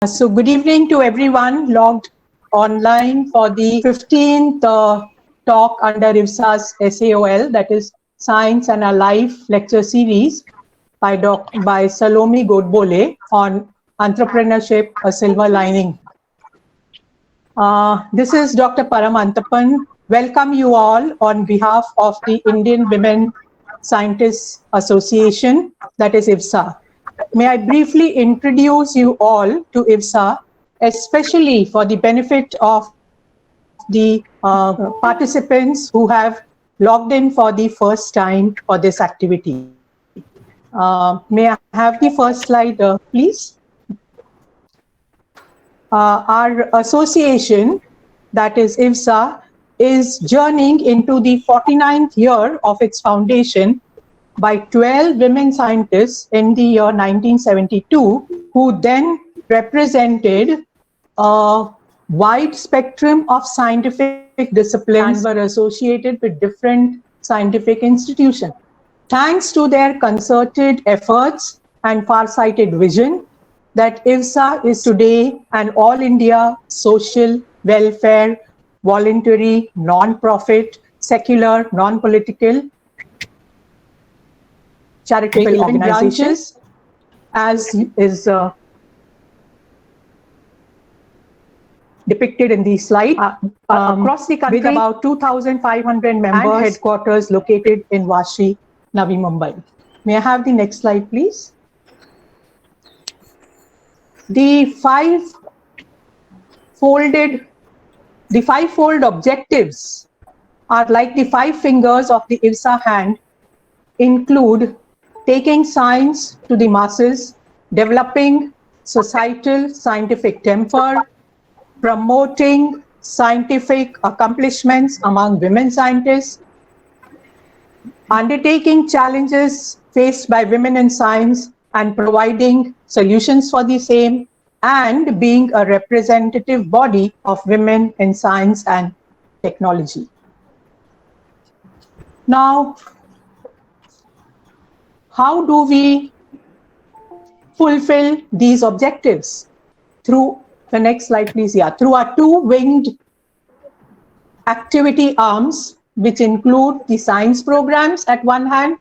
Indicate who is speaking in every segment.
Speaker 1: So good evening to everyone logged online for the 15th talk under IVSA's SAOL, that is Science and a Life lecture series by Saloni Godbole on Entrepreneurship, a Silver Lining. This is Dr. Paramantappan. Welcome you all on behalf of the Indian Women Scientists Association, that is IVSA. May I briefly introduce you all to IVSA, especially for the benefit of the participants who have logged in for the first time for this activity. May I have the first slide, please? Our association, that is IVSA, is journeying into the 49th year of its foundation by 12 women scientists in the year 1972, who then represented a wide spectrum of scientific disciplines and were associated with different scientific institutions. Thanks to their concerted efforts and far-sighted vision, that IVSA is today an all-India social, welfare, voluntary, non-profit, secular, non-political, charitable organizations, as is depicted in the slide, across the country, with about 2,500 members and headquarters located in Vashi, Navi Mumbai. May I have the next slide, please? The five-fold objectives are like the five fingers of the IVSA hand, include taking science to the masses, developing societal scientific temper, promoting scientific accomplishments among women scientists, undertaking challenges faced by women in science and providing solutions for the same, and being a representative body of women in science and technology. Now, how do we fulfill these objectives? Through the next slide, please. Yeah, through our two-winged activity arms, which include the science programs at one hand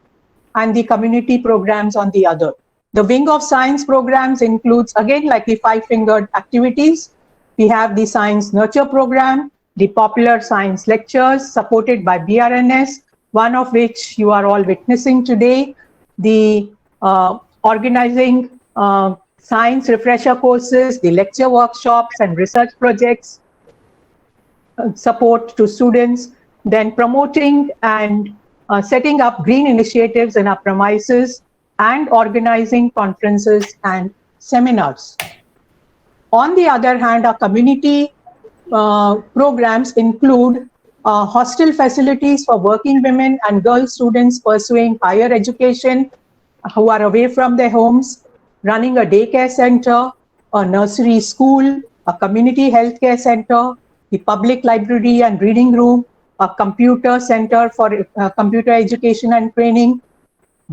Speaker 1: and the community programs on the other. The wing of science programs includes, again, like the five-fingered activities. We have the Science Nurture program, the popular science lectures supported by BRNS, one of which you are all witnessing today, the organizing science refresher courses, the lecture workshops and research projects, support to students, then promoting and setting up green initiatives in our premises, and organizing conferences and seminars. On the other hand, our community programs include hostel facilities for working women and girl students pursuing higher education who are away from their homes, running a daycare center, a nursery school, a community healthcare center, the public library and reading room, a computer center for computer education and training,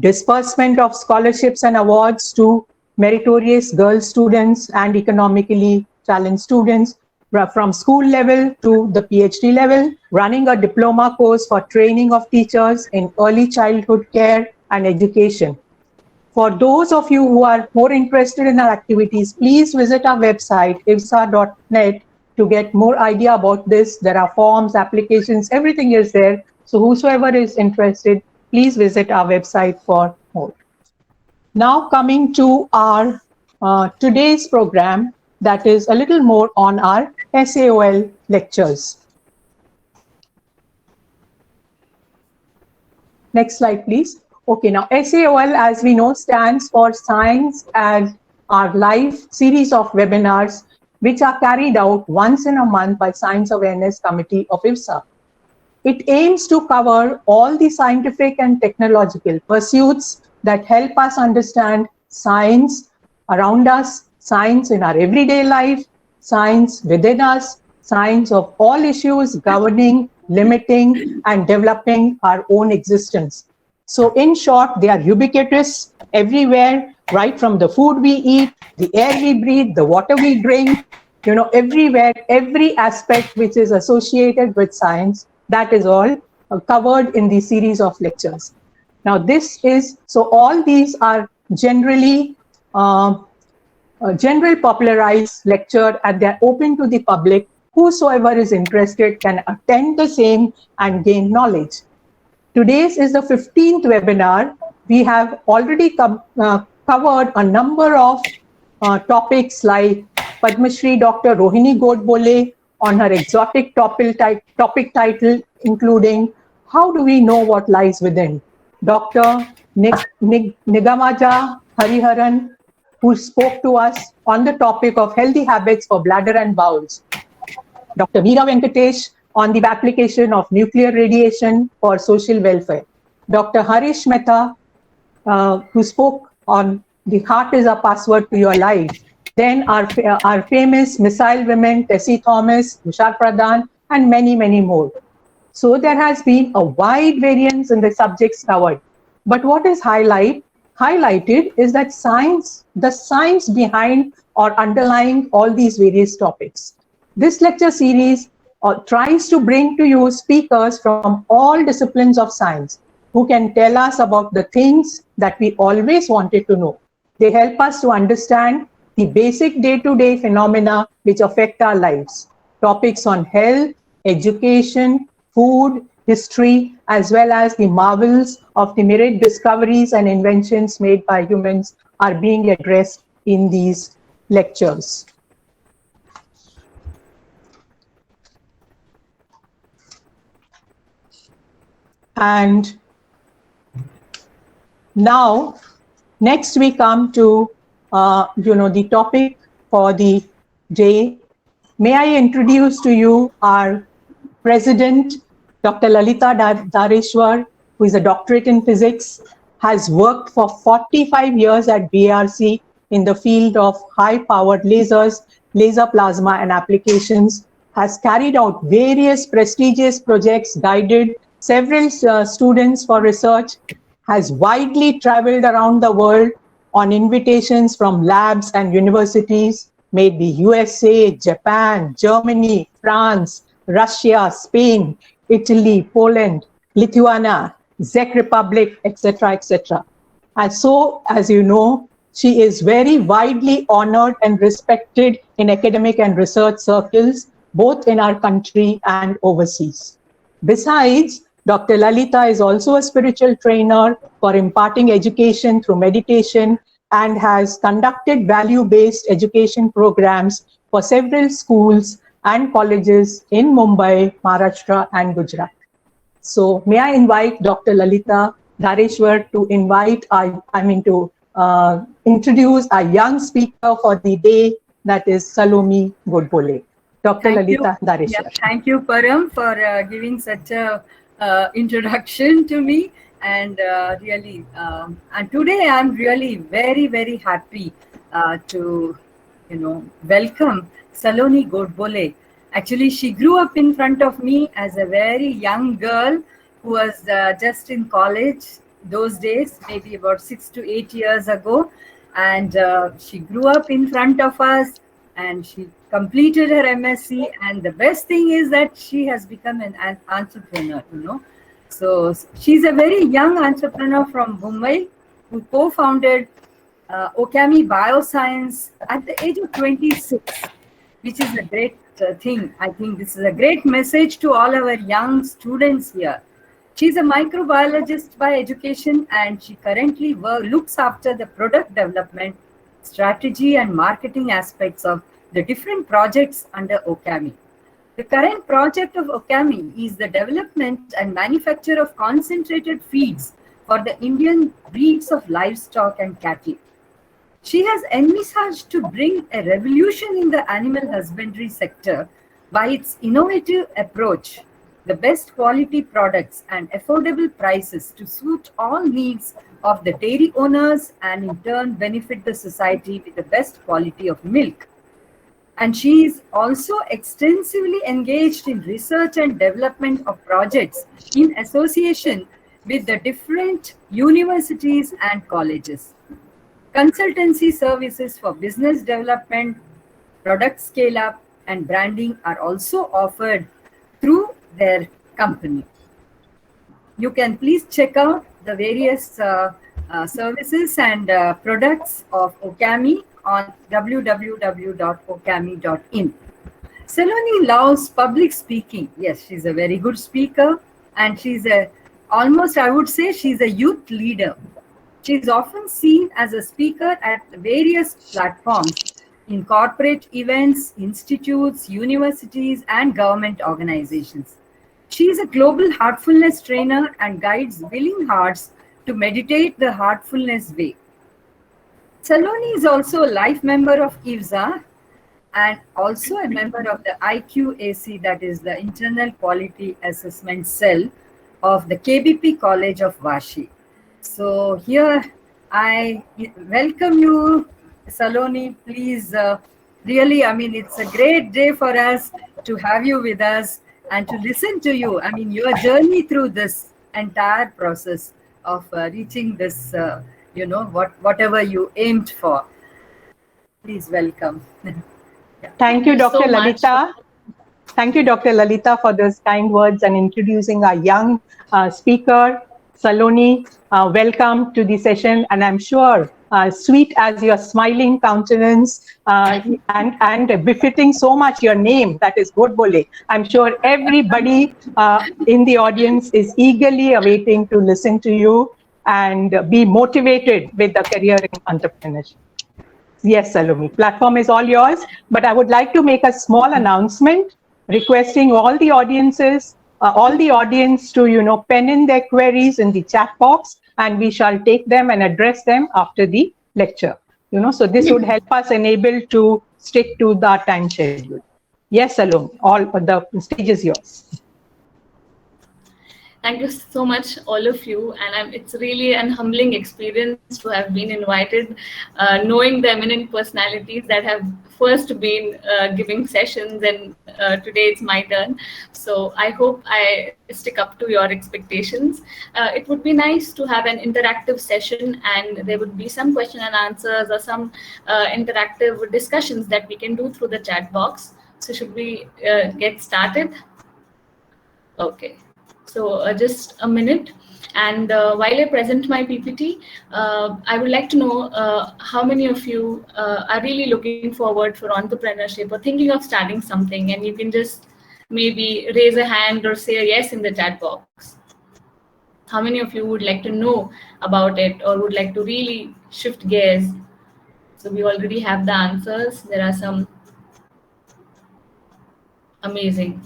Speaker 1: disbursement of scholarships and awards to meritorious girl students and economically challenged students from school level to the PhD level, running a diploma course for training of teachers in early childhood care and education. For those of you who are more interested in our activities, please visit our website, ivsa.net, to get more idea about this. There are forms, applications, everything is there. So whosoever is interested, please visit our website for more. Now coming to our today's program, that is a little more on our SAOL lectures. Next slide, please. Okay, now SAOL, as we know, stands for Science and Our Life series of webinars, which are carried out once in a month by Science Awareness Committee of IVSA. It aims to cover all the scientific and technological pursuits that help us understand science around us, science in our everyday life, science within us, science of all issues governing, limiting, and developing our own existence. So in short, they are ubiquitous everywhere, right from the food we eat, the air we breathe, the water we drink, everywhere, every aspect which is associated with science, that is all covered in the series of lectures. Now, so all these are generally general popularized lecture, and they're open to the public. Whosoever is interested can attend the same and gain knowledge. Today's is the 15th webinar. We have already covered a number of topics like Padma Shri Dr. Saloni Godbole on her exotic topic title, including How Do We Know What Lies Within? Dr. Nigamaja Hariharan, who spoke to us on the topic of healthy habits for bladder and bowels. Dr. Veera Venkatesh on the application of nuclear radiation for social welfare. Dr. Harish Mehta, who spoke on the heart is a password to your life. Then our famous missile women, Tessie Thomas, Tushar Pradhan, and many, many more. So there has been a wide variance in the subjects covered. But what is highlighted is that the science behind or underlying all these various topics. This lecture series tries to bring to you speakers from all disciplines of science who can tell us about the things that we always wanted to know. They help us to understand the basic day-to-day phenomena which affect our lives. Topics on health, education, food, history, as well as the marvels of the myriad discoveries and inventions made by humans are being addressed in these lectures. And now, next we come to, the topic for the day. May I introduce to you our President, Dr. Lalita Dareshwar, who is a doctorate in physics, has worked for 45 years at BRC in the field of high-powered lasers, laser plasma and applications, has carried out various prestigious projects, guided several students for research, has widely traveled around the world on invitations from labs and universities, made the USA, Japan, Germany, France, Russia, Spain, Italy, Poland, Lithuania, Czech Republic, etc., etc. And so, as you know, she is very widely honored and respected in academic and research circles, both in our country and overseas. Besides, Dr. Lalita is also a spiritual trainer for imparting education through meditation and has conducted value-based education programs for several schools and colleges in Mumbai, Maharashtra, and Gujarat. So may I invite Dr. Lalita Dareshwar to introduce a young speaker for the day, that is Saloni Godbole. Dr. Lalita Dareshwar.
Speaker 2: Yeah, thank you, Param, for giving such a introduction to me. And really, and today I'm really very, very happy to, welcome Saloni Godbole. Actually, she grew up in front of me as a very young girl who was just in college those days, maybe about 6 to 8 years ago. And she grew up in front of us and she completed her MSc. And the best thing is that she has become an entrepreneur, So she's a very young entrepreneur from Mumbai who co-founded Occamy BioScience at the age of 26, which is a great thing. I think this is a great message to all our young students here. She's a microbiologist by education and she currently looks after the product development, strategy and marketing aspects of the different projects under Occamy. The current project of Occamy is the development and manufacture of concentrated feeds for the Indian breeds of livestock and cattle. She has envisaged to bring a revolution in the animal husbandry sector by its innovative approach, the best quality products and affordable prices to suit all needs of the dairy owners and in turn benefit the society with the best quality of milk. And she is also extensively engaged in research and development of projects in association with the different universities and colleges. Consultancy services for business development, product scale up, and branding are also offered through their company. You can please check out the various services and products of Occamy on www.occamy.in. Saloni loves public speaking. Yes, she's a very good speaker, and she's almost, I would say, she's a youth leader. She is often seen as a speaker at various platforms in corporate events, institutes, universities, and government organizations. She is a global heartfulness trainer and guides willing hearts to meditate the heartfulness way. Saloni is also a life member of IVSA and also a member of the IQAC, that is the Internal Quality Assessment Cell of the KBP College of Vashi. So here I welcome you, Saloni. Please, really, I mean, it's a great day for us to have you with us and to listen to you. I mean, your journey through this entire process of reaching this, whatever you aimed for. Please welcome.
Speaker 1: Thank you, Dr. Lalita. Thank you, Dr. Lalita, for those kind words and introducing our young speaker, Saloni. Welcome to the session, and I'm sure, sweet as your smiling countenance and befitting so much your name, that is Godbole. I'm sure everybody in the audience is eagerly awaiting to listen to you and be motivated with the career in entrepreneurship. Yes, Saloni, platform is all yours, but I would like to make a small announcement requesting all the audience to, pen in their queries in the chat box, and we shall take them and address them after the lecture. So this would help us enable to stick to the time schedule. Yes, Saloni, all the stage is yours.
Speaker 3: Thank you so much, all of you. And it's really an humbling experience to have been invited, knowing the eminent personalities that have first been giving sessions, and today it's my turn. So I hope I stick up to your expectations. It would be nice to have an interactive session, and there would be some question and answers or some interactive discussions that we can do through the chat box. So should we get started? Okay. So just a minute, and while I present my PPT, I would like to know how many of you are really looking forward for entrepreneurship or thinking of starting something, and you can just maybe raise a hand or say a yes in the chat box. How many of you would like to know about it or would like to really shift gears? So we already have the answers. There are some amazing.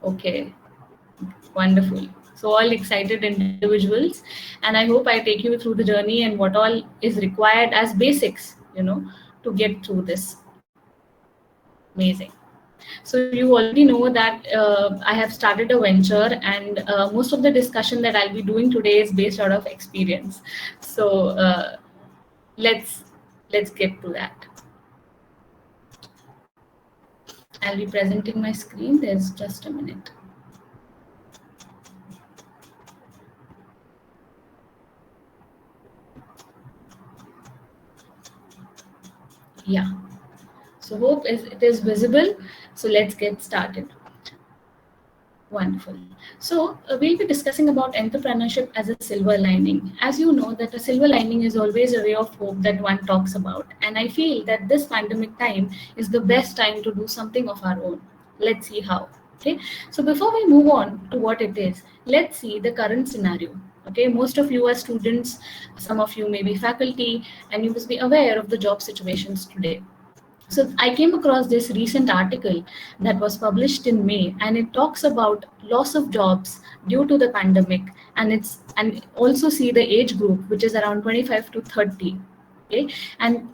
Speaker 3: Okay, wonderful. So all excited individuals, and I hope I take you through the journey and what all is required as basics, to get through this. Amazing. So you already know that I have started a venture, and most of the discussion that I'll be doing today is based out of experience. So let's get to that. I'll be presenting my screen. There's just a minute. Yeah. So hope it is visible. So let's get started. Wonderful. So we'll be discussing about entrepreneurship as a silver lining. As you know, that a silver lining is always a ray of hope that one talks about. And I feel that this pandemic time is the best time to do something of our own. Let's see how. Okay. So before we move on to what it is, let's see the current scenario. Okay. Most of you are students, some of you may be faculty, and you must be aware of the job situations today. So I came across this recent article that was published in May, and it talks about loss of jobs due to the pandemic, and also see the age group, which is around 25 to 30. Okay, and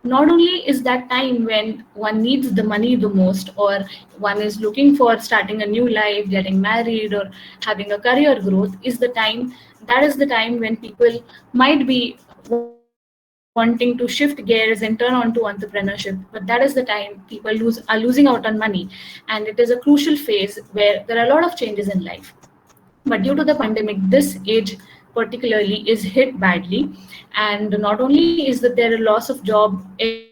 Speaker 3: not only is that time when one needs the money the most, or one is looking for starting a new life, getting married, or having a career growth, that is the time when people might be wanting to shift gears and turn on to entrepreneurship. But that is the time people are losing out on money, and it is a crucial phase where there are a lot of changes in life. But due to the pandemic, this age particularly is hit badly. And not only is that there a loss of job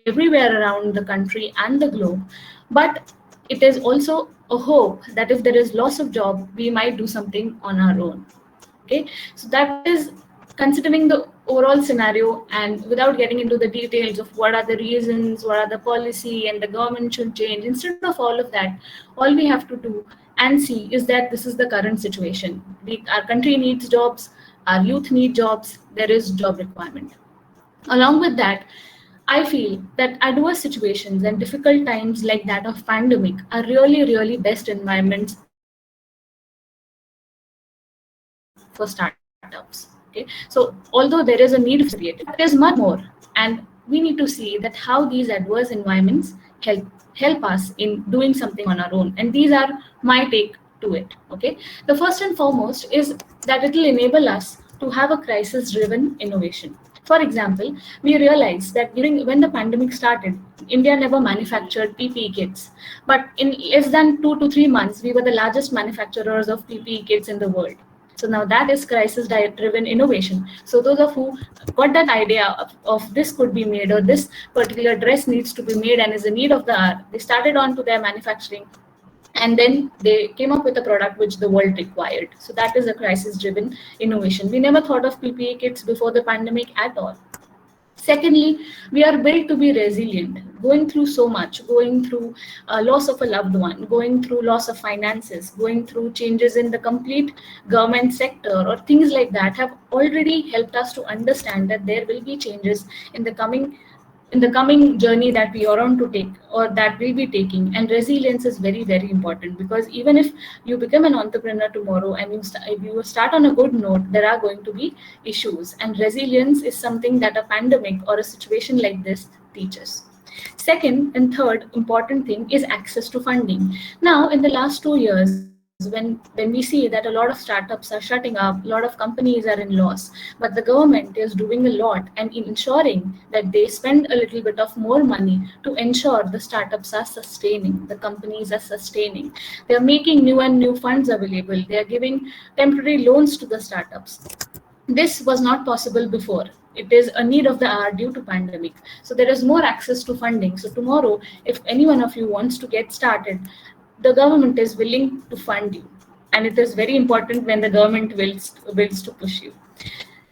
Speaker 3: everywhere around the country and the globe, but it is also a hope that if there is loss of job, we might do something on our own. Okay, so that is considering the overall scenario, and without getting into the details of what are the reasons, what are the policy and the government should change, instead of all of that, all we have to do and see is that this is the current situation. Our country needs jobs, our youth need jobs, there is job requirement. Along with that, I feel that adverse situations and difficult times like that of pandemic are really, really best environments for startups. Okay, so although there is a need for creative, there's much more, and we need to see that how these adverse environments help us in doing something on our own. And these are my take to it. Okay, the first and foremost is that it will enable us to have a crisis-driven innovation. For example, we realized that during when the pandemic started, India never manufactured PPE kits, but in less than 2 to 3 months, we were the largest manufacturers of PPE kits in the world. So now that is crisis-driven innovation. So those of who got that idea of this could be made, or this particular dress needs to be made and is in need of the hour, they started on to their manufacturing, and then they came up with a product which the world required. So that is a crisis-driven innovation. We never thought of PPE kits before the pandemic at all. Secondly, we are built to be resilient, going through so much, going through loss of a loved one, going through loss of finances, going through changes in the complete government sector, or things like that have already helped us to understand that there will be changes in the coming journey that we are on to take, or that we'll be taking. And resilience is very, very important, because even if you become an entrepreneur tomorrow and if you start on a good note, there are going to be issues, and resilience is something that a pandemic or a situation like this teaches. Second and third important thing is access to funding. Now, in the last 2 years, when we see that a lot of startups are shutting up, a lot of companies are in loss, but the government is doing a lot and in ensuring that they spend a little bit of more money to ensure the startups are sustaining, the companies are sustaining. They are making new and new funds available. They are giving temporary loans to the startups. This was not possible before. It is a need of the hour due to pandemic. So there is more access to funding. So tomorrow, if any one of you wants to get started, the government is willing to fund you. And it is very important when the government wills to push you.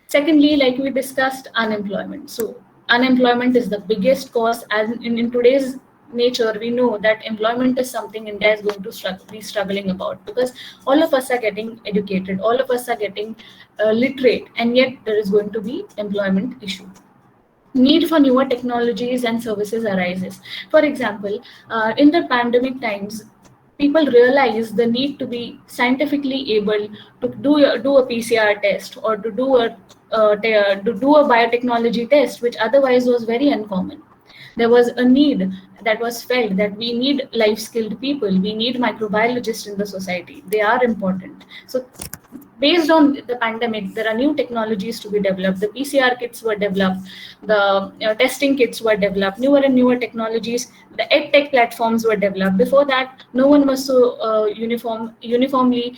Speaker 3: Secondly, like we discussed, unemployment. So unemployment is the biggest cause, and in today's nature, we know that employment is something India is going to be struggling about, because all of us are getting educated, all of us are getting literate, and yet there is going to be employment issue. Need for newer technologies and services arises. For example, in the pandemic times, people realize the need to be scientifically able to do a PCR test, or to do a biotechnology test, which otherwise was very uncommon. There was a need that was felt that we need life skilled people, we need microbiologists in the society. They are important. So based on the pandemic, there are new technologies to be developed. The PCR kits were developed, the testing kits were developed, newer and newer technologies. The EdTech platforms were developed. Before that, no one was so uniformly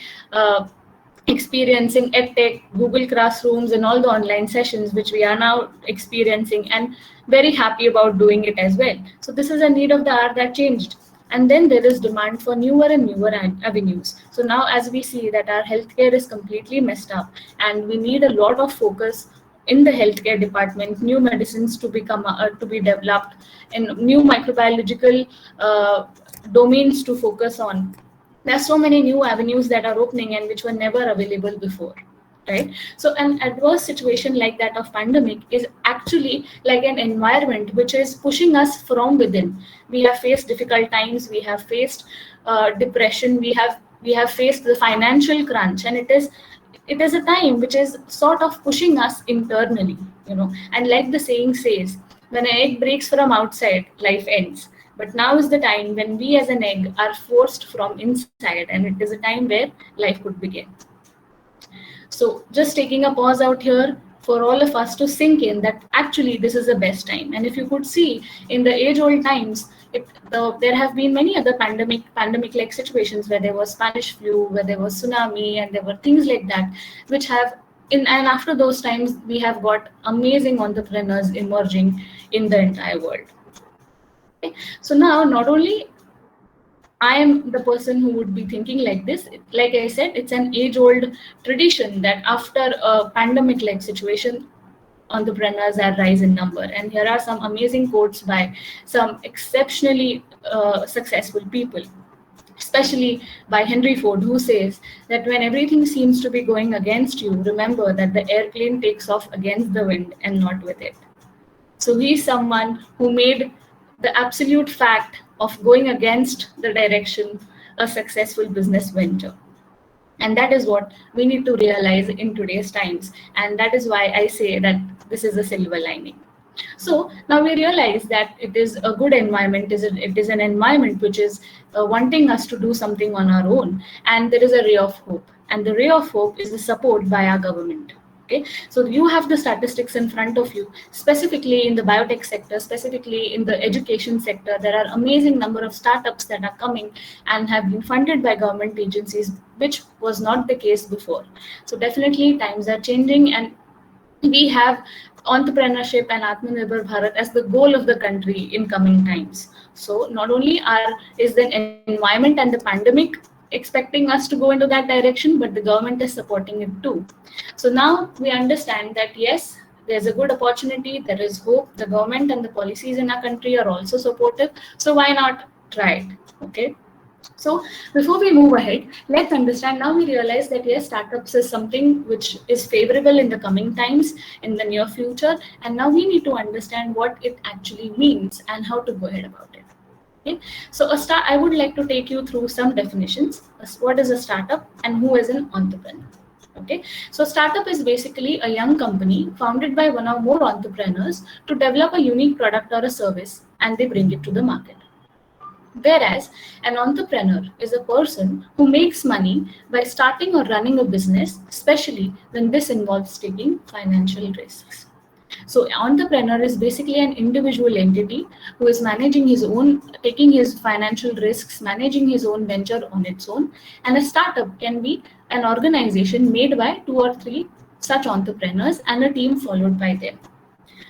Speaker 3: experiencing EdTech, Google Classrooms, and all the online sessions, which we are now experiencing, and very happy about doing it as well. So this is a need of the hour that changed. And then there is demand for newer and newer avenues. So now, as we see that our healthcare is completely messed up, and we need a lot of focus in the healthcare department, new medicines to be developed, and new microbiological domains to focus on. There are so many new avenues that are opening and which were never available before. Right? So an adverse situation like that of pandemic is actually like an environment which is pushing us from within. We have faced difficult times, we have faced depression, we have faced the financial crunch, and it is a time which is sort of pushing us internally, and like the saying says, when an egg breaks from outside, life ends. But now is the time when we as an egg are forced from inside, and it is a time where life could begin. So just taking a pause out here for all of us to sink in that actually this is the best time. And if you could see in the age-old times, there have been many other pandemic-like situations where there was Spanish flu, where there was tsunami, and there were things like that, which have and after those times, we have got amazing entrepreneurs emerging in the entire world. Okay? So now, not only I am the person who would be thinking like this. Like I said, it's an age-old tradition that after a pandemic-like situation, entrepreneurs are rise in number. And here are some amazing quotes by some exceptionally successful people, especially by Henry Ford, who says that when everything seems to be going against you, remember that the airplane takes off against the wind and not with it. So he's someone who made the absolute fact of going against the direction a successful business venture. And that is what we need to realize in today's times. And that is why I say that this is a silver lining. So now we realize that it is a good environment. It is an environment which is wanting us to do something on our own. And there is a ray of hope. And the ray of hope is the support by our government. Okay, so you have the statistics in front of you, specifically in the biotech sector, specifically in the education sector. There are amazing number of startups that are coming and have been funded by government agencies, which was not the case before. So definitely times are changing, and we have entrepreneurship and Atmanirbhar Bharat as the goal of the country in coming times. So not only is the environment and the pandemic expecting us to go into that direction, but the government is supporting it too. So now we understand that yes, there's a good opportunity, there is hope, the government and the policies in our country are also supportive. So why not try it? Okay. So before we move ahead, let's understand. Now we realize that yes, startups is something which is favorable in the coming times, in the near future. And now we need to understand what it actually means and how to go ahead about it. Okay. So I would like to take you through some definitions. What is a startup and who is an entrepreneur? Okay. So startup is basically a young company founded by one or more entrepreneurs to develop a unique product or a service, and they bring it to the market. Whereas an entrepreneur is a person who makes money by starting or running a business, especially when this involves taking financial risks. So entrepreneur is basically an individual entity who is managing his own, taking his financial risks, managing his own venture on its own. And a startup can be an organization made by 2 or 3 such entrepreneurs and a team followed by them.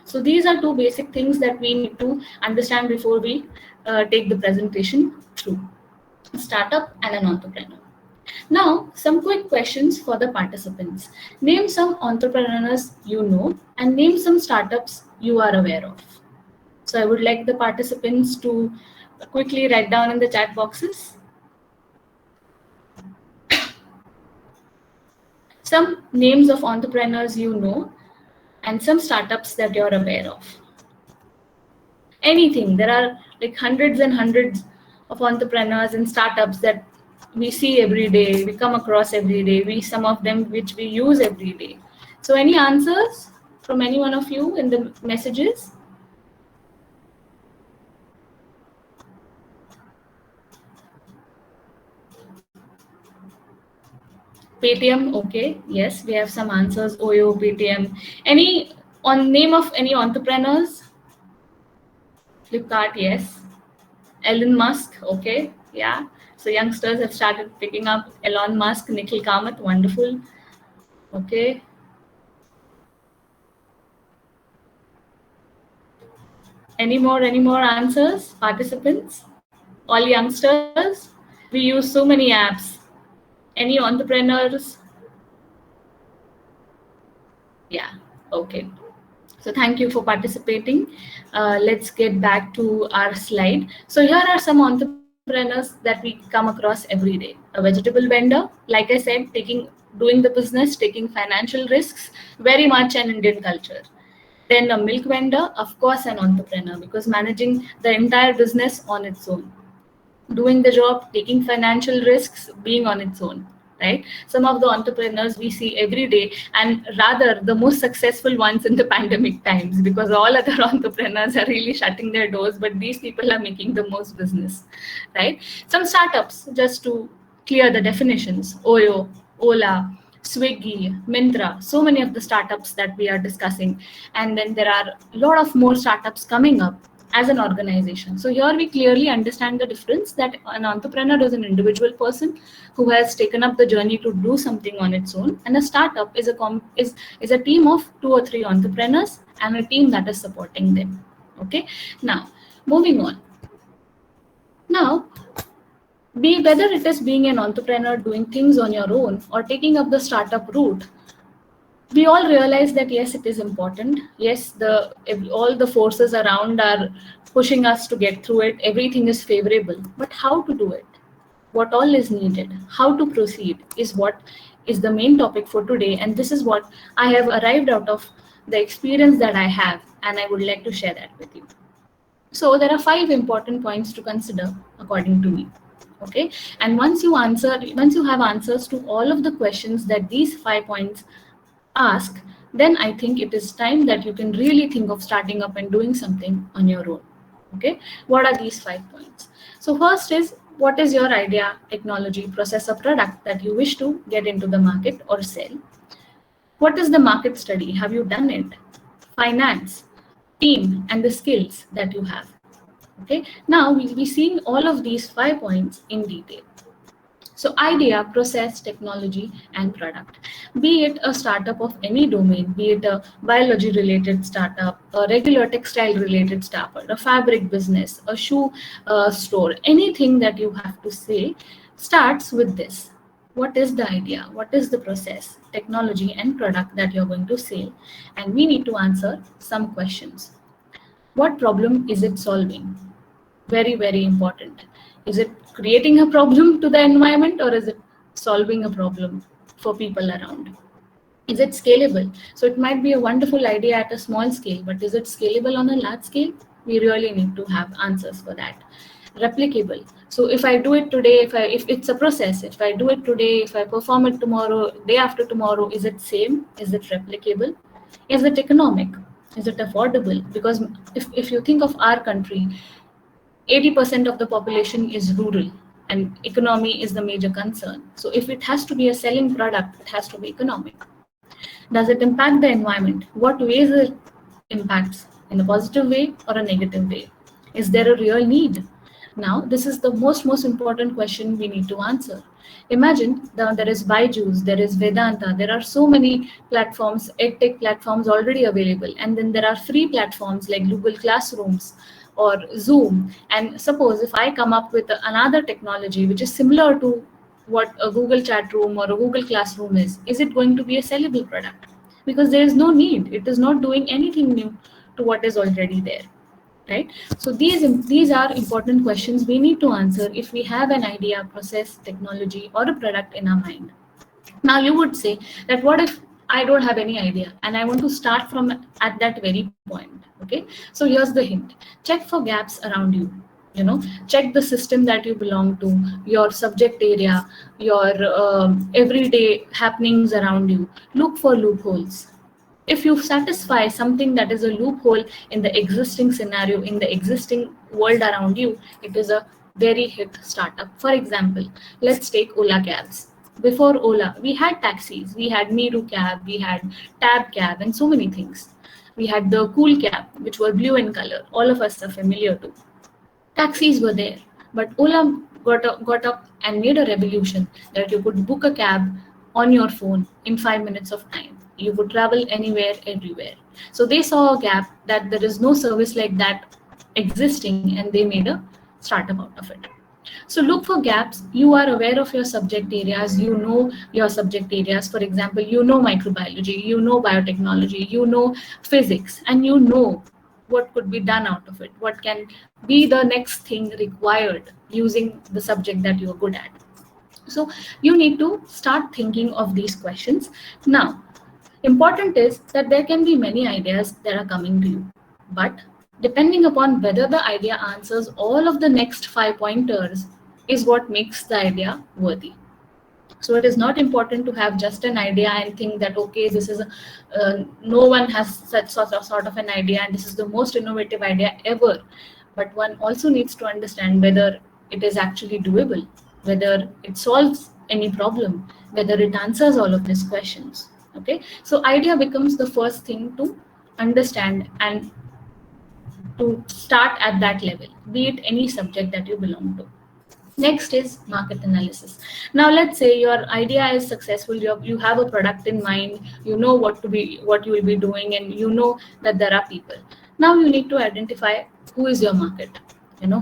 Speaker 3: So these are 2 basic things that we need to understand before we take the presentation through: a startup and an entrepreneur. Now, some quick questions for the participants. Name some entrepreneurs you know and name some startups you are aware of. So I would like the participants to quickly write down in the chat boxes some names of entrepreneurs you know and some startups that you're aware of. Anything. There are like hundreds and hundreds of entrepreneurs and startups that we see every day, we come across every day, some of them which we use every day. So any answers from any one of you in the messages? Paytm, okay, yes, we have some answers. Oyo, Paytm. Any on name of any entrepreneurs? Flipkart, yes. Elon Musk, okay, yeah. So youngsters have started picking up Elon Musk, Nikhil Kamath, wonderful. Okay. Any more answers, participants? All youngsters? We use so many apps. Any entrepreneurs? Yeah, okay. So thank you for participating. Let's get back to our slide. So here are some entrepreneurs that we come across every day. A vegetable vendor, like I said, doing the business, taking financial risks, very much an Indian culture. Then a milk vendor, of course, an entrepreneur, because managing the entire business on its own, doing the job, taking financial risks, being on its own, right? Some of the entrepreneurs we see every day, and rather the most successful ones in the pandemic times, because all other entrepreneurs are really shutting their doors, but these people are making the most business, right? Some startups, just to clear the definitions: Oyo, Ola, Swiggy, Myntra, so many of the startups that we are discussing. And then there are a lot of more startups coming up. as an organization. So here we clearly understand the difference, that an entrepreneur is an individual person who has taken up the journey to do something on its own, and a startup is a team of 2 or 3 entrepreneurs and a team that is supporting them. Okay, now moving on. Now, whether it is being an entrepreneur, doing things on your own, or taking up the startup route, we all realize that yes, it is important. Yes, all the forces around are pushing us to get through it. Everything is favorable, but how to do it? What all is needed? How to proceed is what is the main topic for today, and this is what I have arrived out of the experience that I have, and I would like to share that with you. So there are 5 important points to consider according to me. Okay, and once you have answers to all of the questions that these 5 points ask, then I think it is time that you can really think of starting up and doing something on your own. Okay, what are these 5 points? So first is, what is your idea, technology, process, or product that you wish to get into the market or sell? What is the market study? Have you done it? Finance, team, and the skills that you have. Okay, now we'll be seeing all of these 5 points in detail. So idea, process, technology, and product. Be it a startup of any domain, be it a biology related startup, a regular textile related startup, a fabric business, a shoe store, anything that you have to say starts with this. What is the idea? What is the process, technology, and product that you're going to sell? And we need to answer some questions. What problem is it solving? Very, very important. Is it creating a problem to the environment, or is it solving a problem for people around? Is it scalable? So it might be a wonderful idea at a small scale, but is it scalable on a large scale? We really need to have answers for that. Replicable. So if I do it today, if it's a process, if I do it today, if I perform it tomorrow, day after tomorrow, is it same? Is it replicable? Is it economic? Is it affordable? Because if you think of our country, 80% of the population is rural, and economy is the major concern. So if it has to be a selling product, it has to be economic. Does it impact the environment? What ways it impacts, in a positive way or a negative way? Is there a real need? Now, this is the most important question we need to answer. Imagine there is Byju's, there is Vedanta, there are so many platforms, edtech platforms already available, and then there are free platforms like Google Classrooms or Zoom. And suppose if I come up with another technology which is similar to what a Google chat room or a Google Classroom is it going to be a sellable product? Because there is no need. It is not doing anything new to what is already there, right? So these are important questions we need to answer if we have an idea, process, technology, or a product in our mind. Now you would say that, what if I don't have any idea and I want to start from at that very point? Okay, so here's the hint. Check for gaps around you. Check the system that you belong to, your subject area, your everyday happenings around you. Look for loopholes. If you satisfy something that is a loophole in the existing scenario, in the existing world around you, it is a very hit startup. For example, let's take Ola cabs. Before Ola, we had taxis, we had Meru cab, we had Tab cab, and so many things. We had the Cool cab, which were blue in color. All of us are familiar to. Taxis were there, but Ola got up and made a revolution that you could book a cab on your phone in 5 minutes of time. You could travel anywhere, everywhere. So they saw a gap, that there is no service like that existing, and they made a startup out of it. So look for gaps. You are aware of your subject areas. You know your subject areas. For example, you know microbiology, you know biotechnology, you know physics, and you know what could be done out of it. What can be the next thing required using the subject that you're good at. So you need to start thinking of these questions. Now, important is that there can be many ideas that are coming to you, but depending upon whether the idea answers all of the next 5 pointers is what makes the idea worthy. So it is not important to have just an idea and think that, okay, this is no one has such sort of an idea and this is the most innovative idea ever. But one also needs to understand whether it is actually doable, whether it solves any problem, whether it answers all of these questions. Okay, so idea becomes the first thing to understand and to start at that level, be it any subject that you belong to. Next is market analysis. Now let's say your idea is successful, you have a product in mind, you know what you will be doing, and you know that there are people. Now you need to identify who is your market,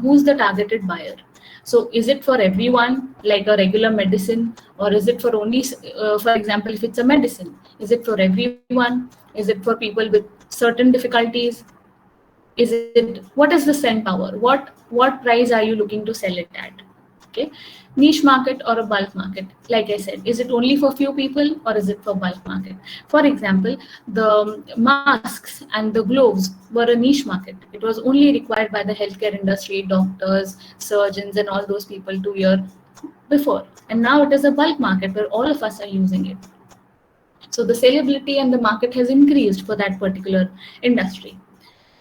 Speaker 3: who's the targeted buyer. So is it for everyone, like a regular medicine, or is it for only, for example, if it's a medicine, is it for everyone? Is it for people with certain difficulties? What is the spend power? What price are you looking to sell it at? Okay, niche market or a bulk market. Like I said, is it only for few people or is it for bulk market? For example, the masks and the gloves were a niche market. It was only required by the healthcare industry, doctors, surgeons, and all those people 2 years before. And now it is a bulk market where all of us are using it. So the saleability and the market has increased for that particular industry.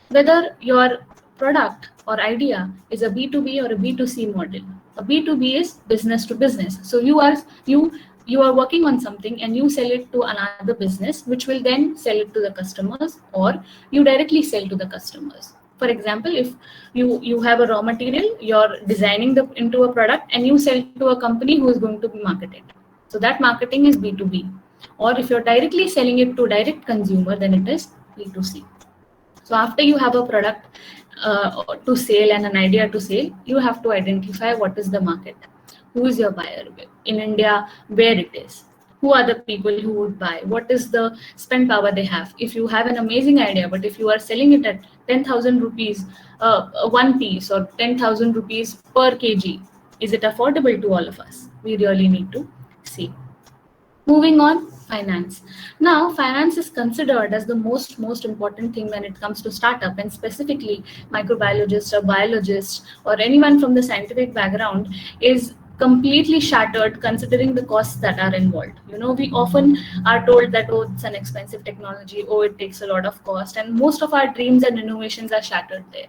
Speaker 3: Whether your product or idea is a B2B or a B2C model. A B2B is business to business. So you are working on something and you sell it to another business, which will then sell it to the customers, or you directly sell to the customers. For example, if you have a raw material, you're designing into a product and you sell to a company who is going to market it. So that marketing is B2B. Or if you're directly selling it to direct consumer, then it is B2C. So after you have a product to sell and an idea to sell, you have to identify what is the market, who is your buyer in India, where it is, who are the people who would buy, what is the spend power they have. If you have an amazing idea, but if you are selling it at 10,000 rupees one piece or 10,000 rupees per kg, is it affordable to all of us? We really need to see. Moving on, finance. Now, finance is considered as the most important thing when it comes to startup, and specifically microbiologists or biologists or anyone from the scientific background is completely shattered considering the costs that are involved. We often are told that, oh, it's an expensive technology, oh, it takes a lot of cost, and most of our dreams and innovations are shattered there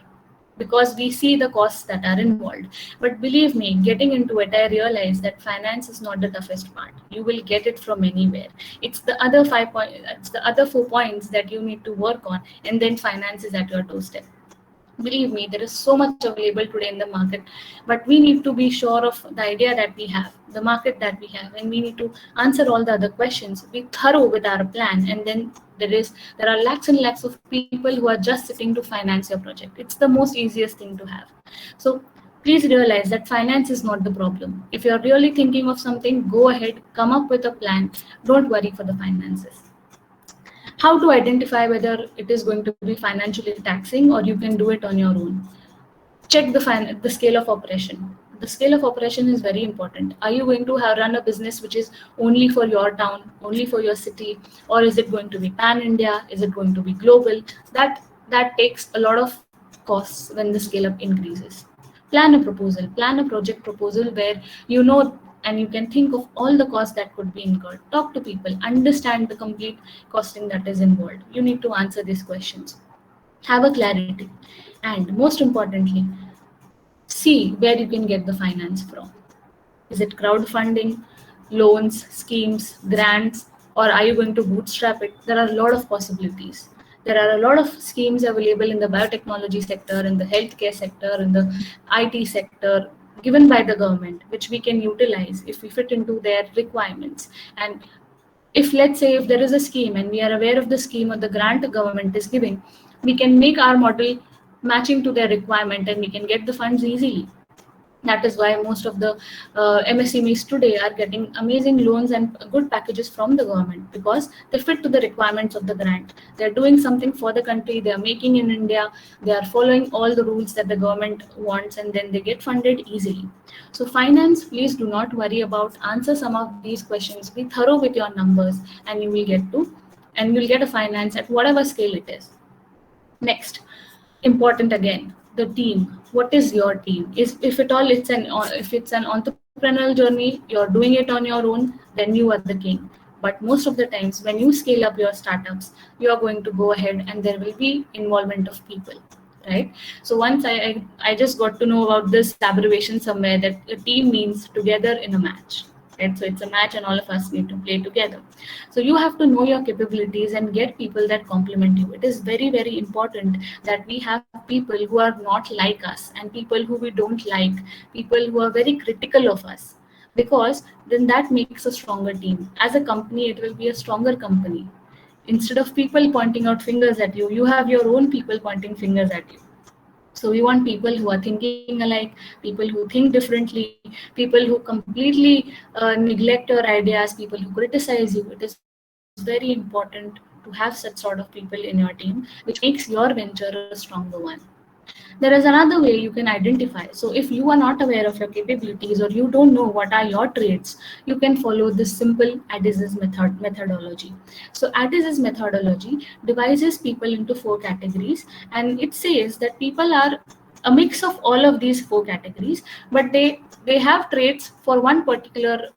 Speaker 3: because we see the costs that are involved. But believe me, getting into it, I realized that finance is not the toughest part. You will get it from anywhere. It's the other 5 points, it's the other 4 points that you need to work on, and then finance is at your doorstep. Believe me, there is so much available today in the market, but we need to be sure of the idea that we have, the market that we have, and we need to answer all the other questions, be thorough with our plan, and then there are lakhs and lakhs of people who are just sitting to finance your project. It's the most easiest thing to have. So please realize that finance is not the problem. If you're really thinking of something, go ahead, come up with a plan. Don't worry for the finances. How to identify whether it is going to be financially taxing or you can do it on your own. Check the scale of operation. The scale of operation is very important. Are you going to run a business which is only for your town, only for your city, or is it going to be pan-India? Is it going to be global? That takes a lot of costs when the scale up increases. Plan a proposal, plan a project proposal where you know and you can think of all the costs that could be incurred. Talk to people, understand the complete costing that is involved. You need to answer these questions. Have a clarity. And most importantly, see where you can get the finance from. Is it crowdfunding, loans, schemes, grants, or are you going to bootstrap it? There are a lot of possibilities. There are a lot of schemes available in the biotechnology sector, in the healthcare sector, in the IT sector, given by the government, which we can utilize if we fit into their requirements. And if, let's say, if there is a scheme and we are aware of the scheme or the grant the government is giving, we can make our model matching to their requirement and we can get the funds easily. That is why most of the MSMEs today are getting amazing loans and good packages from the government, because they fit to the requirements of the grant. They're doing something for the country, they're making in India, they are following all the rules that the government wants, and then they get funded easily. So finance, please do not worry about. Answer some of these questions, be thorough with your numbers, and you'll get a finance at whatever scale it is. Next, important again, the team. What is your team? If at all if it's an entrepreneurial journey, you're doing it on your own, then you are the king. But most of the times when you scale up your startups, you are going to go ahead and there will be involvement of people, right? So once I just got to know about this abbreviation somewhere, that a team means together in a match. right? So it's a match and all of us need to play together. So you have to know your capabilities and get people that complement you. It is very, very important that we have people who are not like us and people who we don't like, people who are very critical of us, because then that makes a stronger team. As a company, it will be a stronger company. Instead of people pointing out fingers at you, you have your own people pointing fingers at you. So we want people who are thinking alike, people who think differently, people who completely neglect your ideas, people who criticize you. It is very important to have such sort of people in your team, which makes your venture a stronger one. There is another way you can identify. So if you are not aware of your capabilities or you don't know what are your traits, you can follow this simple Addis's methodology. So Addis's methodology divides people into four categories, and it says that people are a mix of all of these four categories, but they have traits for one particular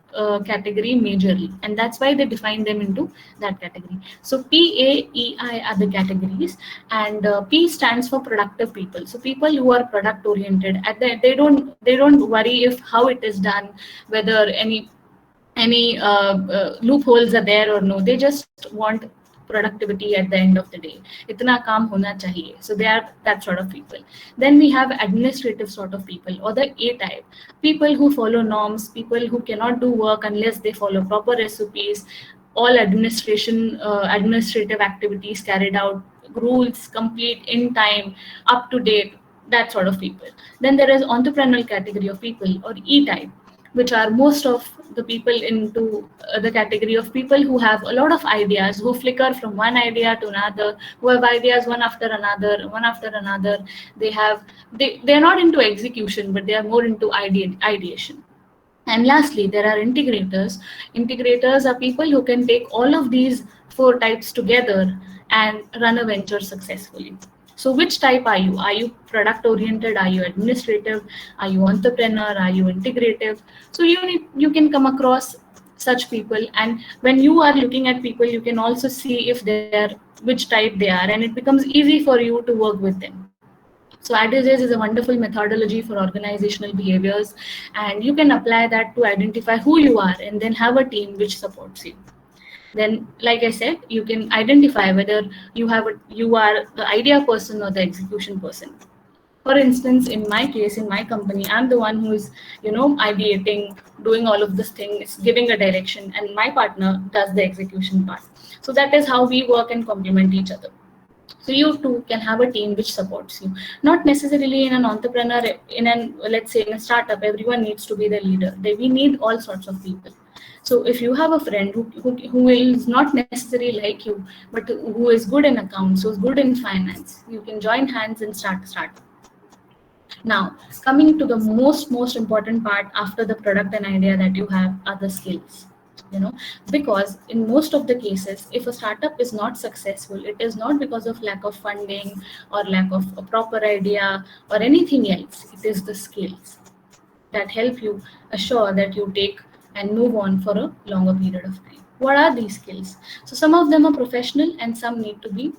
Speaker 3: category majorly, and that's why they define them into that category. So P, A, E, I are the categories, and P stands for productive people. So people who are product oriented, they don't worry if how it is done, whether any loopholes are there or no. They just want productivity at the end of the day. Itna kaam hona chahiye. So they are that sort of people. Then we have administrative sort of people, or the A type. People who follow norms, people who cannot do work unless they follow proper SOPs, all administrative activities carried out, rules complete in time, up to date, that sort of people. Then there is entrepreneurial category of people, or E type, which are most of the people into the category of people who have a lot of ideas, who flicker from one idea to another, who have ideas one after another, one after another. They're not into execution, but they are more into ideation. And lastly, there are integrators. Integrators are people who can take all of these four types together and run a venture successfully. So which type are you? Are you product oriented? Are you administrative? Are you entrepreneur? Are you integrative? So you can come across such people, and when you are looking at people, you can also see if they're which type they are, and it becomes easy for you to work with them. So Addis is a wonderful methodology for organizational behaviors, and you can apply that to identify who you are and then have a team which supports you. Then, like I said, you can identify whether you are the idea person or the execution person. For instance, in my case, in my company, I'm the one who is, ideating, doing all of this things, giving a direction, and my partner does the execution part. So that is how we work and complement each other. So you too can have a team which supports you. Not necessarily in an entrepreneur, let's say in a startup, everyone needs to be the leader. We need all sorts of people. So if you have a friend who is not necessarily like you, but who is good in accounts, who's good in finance, you can join hands and start a startup. Now, coming to the most important part after the product and idea that you have are the skills. Because in most of the cases, if a startup is not successful, it is not because of lack of funding or lack of a proper idea or anything else. It is the skills that help you assure that you take and move on for a longer period of time. What are these skills? So some of them are professional and some need to be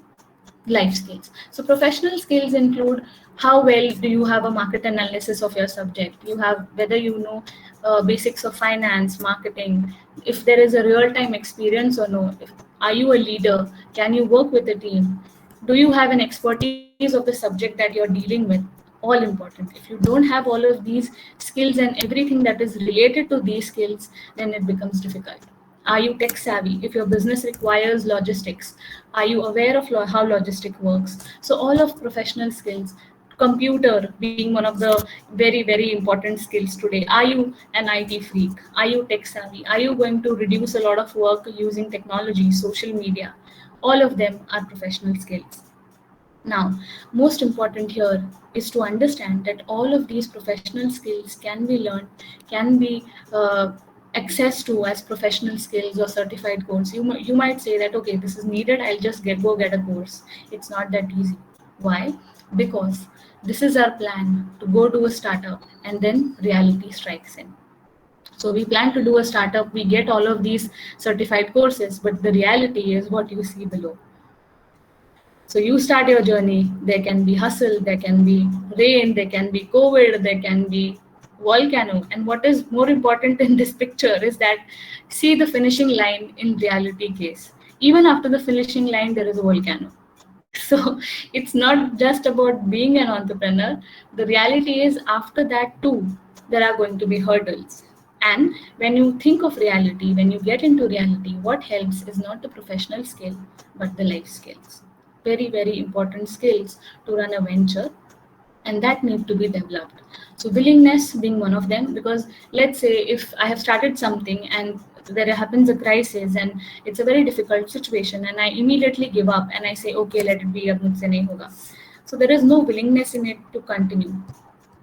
Speaker 3: life skills. So professional skills include how well do you have a market analysis of your subject, you have whether you know basics of finance, marketing, if there is a real-time experience or no, are you a leader, can you work with a team, do you have an expertise of the subject that you're dealing with. All important. If you don't have all of these skills and everything that is related to these skills, then it becomes difficult. Are you tech savvy? If your business requires logistics, are you aware of how logistic works? So all of professional skills, computer being one of the very important skills today. Are you an IT freak? Are you tech savvy? Are you going to reduce a lot of work using technology, social media? All of them are professional skills. Now, most important here is to understand that all of these professional skills can be learned, can be accessed to as professional skills or certified course. You might say that, okay, this is needed, I'll just go get a course. It's not that easy. Why? Because this is our plan to go do a startup and then reality strikes in. So we plan to do a startup, we get all of these certified courses, but the reality is what you see below. So you start your journey, there can be hustle, there can be rain, there can be COVID, there can be volcano. And what is more important in this picture is that see the finishing line in reality case. Even after the finishing line, there is a volcano. So it's not just about being an entrepreneur. The reality is, after that, too, there are going to be hurdles. And when you think of reality, when you get into reality, what helps is not the professional skill, but the life skills. Very, very important skills to run a venture, and that need to be developed. So willingness being one of them, because let's say if I have started something and there happens a crisis and it's a very difficult situation, and I immediately give up and I say, okay, let it be, ab mujhse nahi hoga. So there is no willingness in it to continue.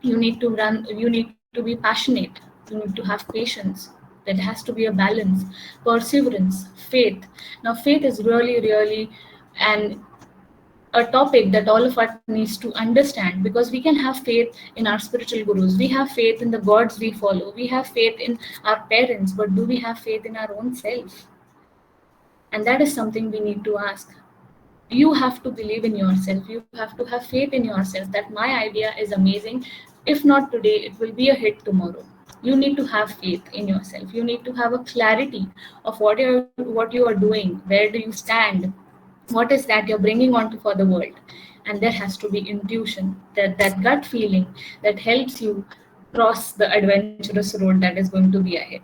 Speaker 3: You need to be passionate, you need to have patience. There has to be a balance, perseverance, faith. Now faith is really, really an a topic that all of us needs to understand, because we can have faith in our spiritual gurus, we have faith in the gods we follow, we have faith in our parents, but do we have faith in our own self? And that is something we need to ask. You have to believe in yourself, you have to have faith in yourself that my idea is amazing. If not today, it will be a hit tomorrow. You need to have faith in yourself, you need to have a clarity of what you are doing, where do you stand, what is that you're bringing onto for the world. And there has to be intuition, that gut feeling that helps you cross the adventurous road that is going to be ahead.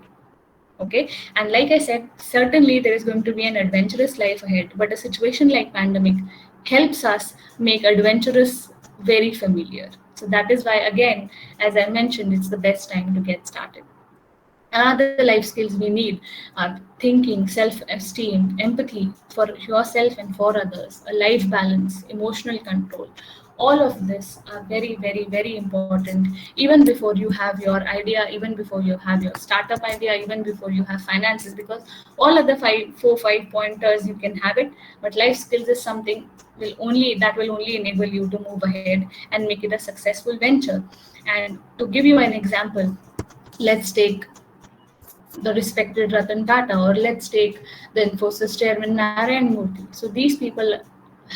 Speaker 3: Okay, and like I said, certainly there is going to be an adventurous life ahead, but a situation like pandemic helps us make adventurous very familiar. So that is why, again, as I mentioned, it's the best time to get started. Another life skills we need are thinking, self-esteem, empathy for yourself and for others, a life balance, emotional control. All of this are very, very, very important even before you have your idea, even before you have your startup idea, even before you have finances, because all other 5 pointers you can have it, but life skills is something will only enable you to move ahead and make it a successful venture. And to give you an example, let's take the respected Ratan Tata, or let's take the Infosys chairman Narayan Murthy. So these people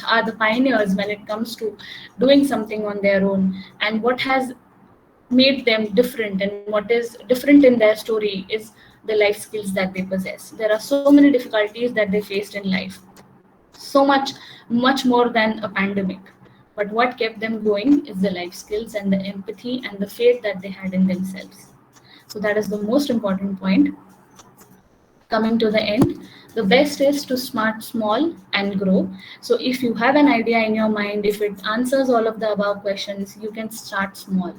Speaker 3: are the pioneers when it comes to doing something on their own. And what has made them different and what is different in their story is the life skills that they possess. There are so many difficulties that they faced in life, so much more than a pandemic. But what kept them going is the life skills and the empathy and the faith that they had in themselves. So that is the most important point. Coming to the end, the best is to start small and grow. So if you have an idea in your mind, if it answers all of the above questions, you can start small.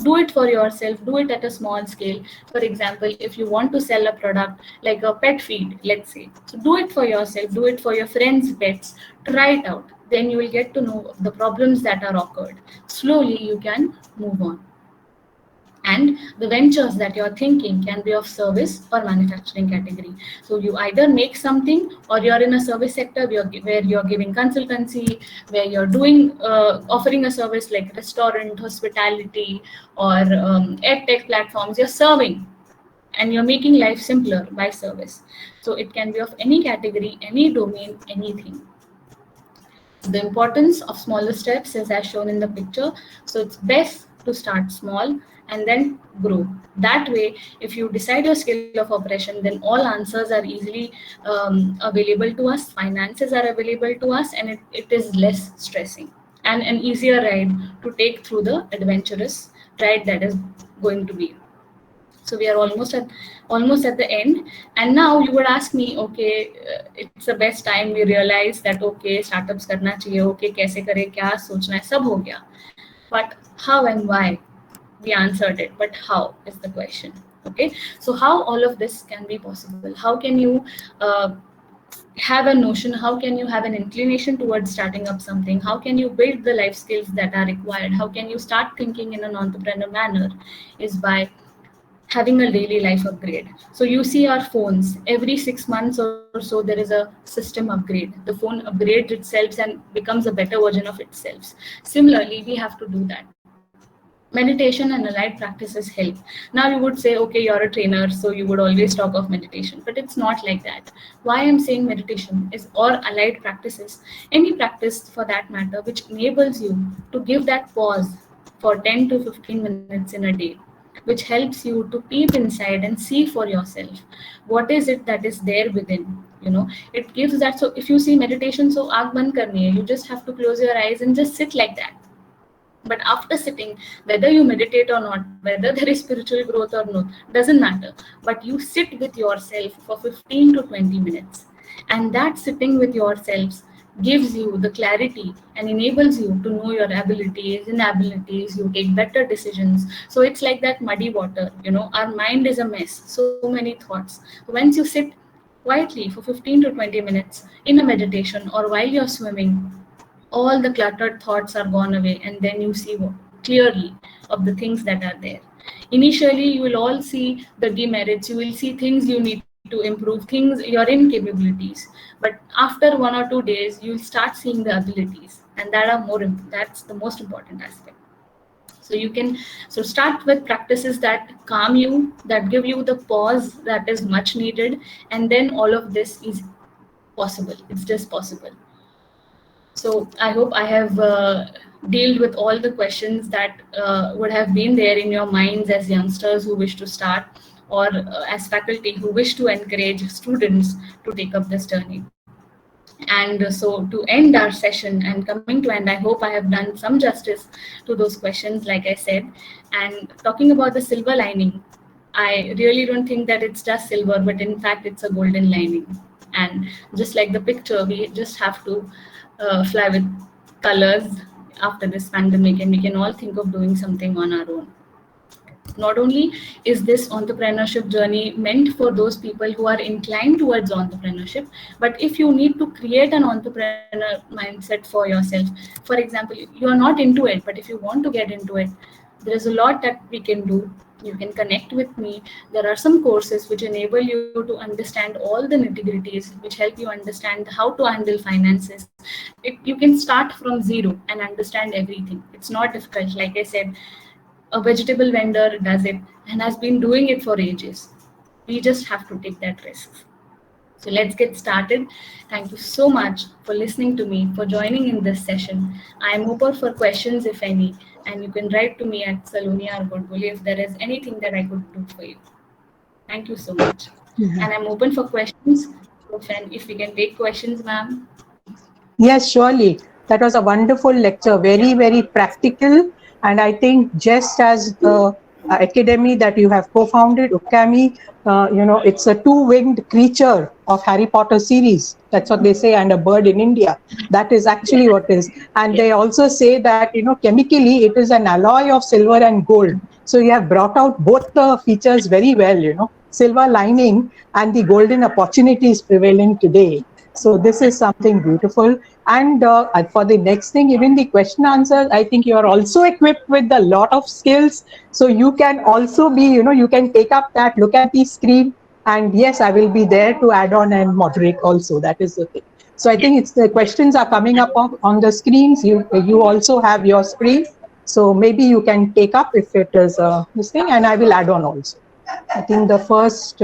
Speaker 3: Do it for yourself, do it at a small scale. For example, if you want to sell a product like a pet feed, let's say, so do it for yourself, do it for your friends' pets, try it out. Then you will get to know the problems that are occurred. Slowly you can move on. And the ventures that you're thinking can be of service or manufacturing category. So you either make something, or you're in a service sector where you're giving consultancy, where you're doing offering a service like restaurant, hospitality, or ed tech platforms. You're serving and you're making life simpler by service. So it can be of any category, any domain, anything. The importance of smaller steps is as shown in the picture. So it's best to start small and then grow. That way, if you decide your skill of operation, then all answers are easily available to us, finances are available to us, and it is less stressing and an easier ride to take through the adventurous ride that is going to be. So we are almost at the end, and now you would ask me, okay, it's the best time we realize that okay, startups karna chahiye, okay, kaise kare, kya sochna hai, sab ho gaya. But how and why? We answered it, but how is the question. Okay, so how all of this can be possible? How can you have a notion, how can you have an inclination towards starting up something, how can you build the life skills that are required, how can you start thinking in an entrepreneur manner, is by having a daily life upgrade. So you see our phones, every 6 months or so there is a system upgrade. The phone upgrades itself and becomes a better version of itself. Similarly, we have to do that. Meditation and allied practices help. Now you would say, okay, you're a trainer, so you would always talk of meditation, but it's not like that. Why I'm saying meditation is, or allied practices, any practice for that matter, which enables you to give that pause for 10 to 15 minutes in a day, which helps you to peep inside and see for yourself what is it that is there within. It gives that. So if you see meditation, so aag band karni hai, you just have to close your eyes and just sit like that. But after sitting, whether you meditate or not, whether there is spiritual growth or not, doesn't matter. But you sit with yourself for 15 to 20 minutes. And that sitting with yourselves gives you the clarity and enables you to know your abilities, inabilities, you take better decisions. So it's like that muddy water, our mind is a mess, so many thoughts. Once you sit quietly for 15 to 20 minutes in a meditation or while you're swimming, all the cluttered thoughts are gone away, and then you see clearly of the things that are there. Initially you will all see the demerits, you will see things you need to improve, things, your incapabilities, but after 1 or 2 days you'll start seeing the abilities, and that's the most important aspect. So you can start with practices that calm you, that give you the pause that is much needed, and then all of this is possible. It's just possible. So I hope I have dealt with all the questions that would have been there in your minds as youngsters who wish to start, or as faculty who wish to encourage students to take up this journey. And so to end our session and coming to end, I hope I have done some justice to those questions, like I said. And talking about the silver lining, I really don't think that it's just silver, but in fact it's a golden lining. And just like the picture, we just have to fly with colors after this pandemic, and we can all think of doing something on our own. Not only is this entrepreneurship journey meant for those people who are inclined towards entrepreneurship, but if you need to create an entrepreneur mindset for yourself, for example, you are not into it, but if you want to get into it, there is a lot that we can do. You can connect with me. There are some courses which enable you to understand all the nitty-gritties, which help you understand how to handle finances. You can start from zero and understand everything. It's not difficult. Like I said, a vegetable vendor does it and has been doing it for ages. We just have to take that risk. So let's get started. Thank you so much for listening to me, for joining in this session. I am open for questions, if any, and you can write to me at Saloni Goldbole if there is anything that I could do for you. Thank you so much. And I'm open for questions. If we can take questions, ma'am.
Speaker 1: Yes, surely. That was a wonderful lecture, very, very practical. And I think just as the academy that you have co-founded, Occamy, it's a two-winged creature of Harry Potter series. That's what they say, and a bird in India. That is actually what it is. And they also say that, chemically, it is an alloy of silver and gold. So you have brought out both the features very well, silver lining and the golden opportunities prevalent today. So this is something beautiful. And for the next thing, even the question answers, I think you are also equipped with a lot of skills. So you can also be, you can take up that, look at the screen. And yes, I will be there to add on and moderate also. That is the thing. So I think the questions are coming up on the screens. You also have your screen. So maybe you can take up if it is this thing, and I will add on also. I think the first